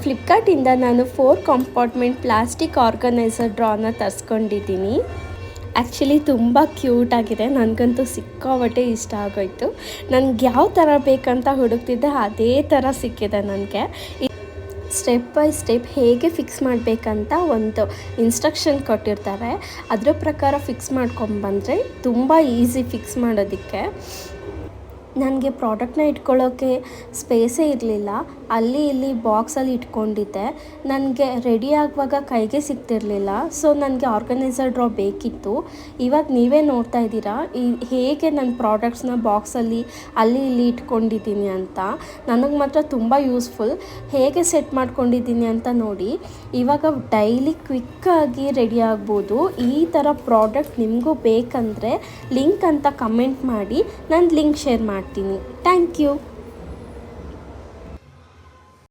ಫ್ಲಿಪ್ಕಾರ್ಟಿಂದ ನಾನು 4 compartment plastic organiser ಡ್ರಾನ ತರಿಸ್ಕೊಂಡಿದ್ದೀನಿ. Actually ತುಂಬ ಕ್ಯೂಟಾಗಿದೆ, ನನಗಂತೂ ಸಿಕ್ಕಾಪಟ್ಟೆ ಇಷ್ಟ ಆಗೋಯಿತು. ನನಗೆ ಯಾವ ಥರ ಬೇಕಂತ ಹುಡುಕ್ತಿದ್ದೆ ಅದೇ ಥರ ಸಿಕ್ಕಿದೆ ನನಗೆ. ಸ್ಟೆಪ್ ಬೈ ಸ್ಟೆಪ್ ಹೇಗೆ ಫಿಕ್ಸ್ ಮಾಡಬೇಕಂತ ಒಂದು ಇನ್ಸ್ಟ್ರಕ್ಷನ್ ಕೊಟ್ಟಿರ್ತಾರೆ, ಅದರ ಪ್ರಕಾರ ಫಿಕ್ಸ್ ಮಾಡ್ಕೊಂಬಂದರೆ ತುಂಬ ಈಸಿ ಫಿಕ್ಸ್ ಮಾಡೋದಕ್ಕೆ. ನನಗೆ ಪ್ರಾಡಕ್ಟ್ನ ಇಟ್ಕೊಳ್ಳೋಕ್ಕೆ ಸ್ಪೇಸೇ ಇರಲಿಲ್ಲ, ಅಲ್ಲಿ ಇಲ್ಲಿ ಬಾಕ್ಸಲ್ಲಿ ಇಟ್ಕೊಂಡಿದ್ದೆ. ನನಗೆ ರೆಡಿ ಆಗುವಾಗ ಕೈಗೆ ಸಿಗ್ತಿರಲಿಲ್ಲ, ಸೊ ನನಗೆ ಆರ್ಗನೈಸರ್ ಡ್ರಾ ಬೇಕಿತ್ತು. ಇವಾಗ ನೀವೇ ನೋಡ್ತಾ ಇದ್ದೀರಾ ಹೇಗೆ ನನ್ನ ಪ್ರಾಡಕ್ಟ್ಸ್ನ ಬಾಕ್ಸಲ್ಲಿ ಅಲ್ಲಿ ಇಲ್ಲಿ ಇಟ್ಕೊಂಡಿದ್ದೀನಿ ಅಂತ. ನನಗೆ ಮಾತ್ರ ತುಂಬ ಯೂಸ್ಫುಲ್. ಹೇಗೆ ಸೆಟ್ ಮಾಡ್ಕೊಂಡಿದ್ದೀನಿ ಅಂತ ನೋಡಿ. ಇವಾಗ ಡೈಲಿ ಕ್ವಿಕ್ಕಾಗಿ ರೆಡಿ ಆಗ್ಬೋದು. ಈ ಥರ ಪ್ರಾಡಕ್ಟ್ ನಿಮಗೂ ಬೇಕಂದರೆ ಲಿಂಕ್ ಅಂತ ಕಮೆಂಟ್ ಮಾಡಿ, ನಾನು ಲಿಂಕ್ ಶೇರ್ ಮಾಡ್ತೀನಿ. Thank you.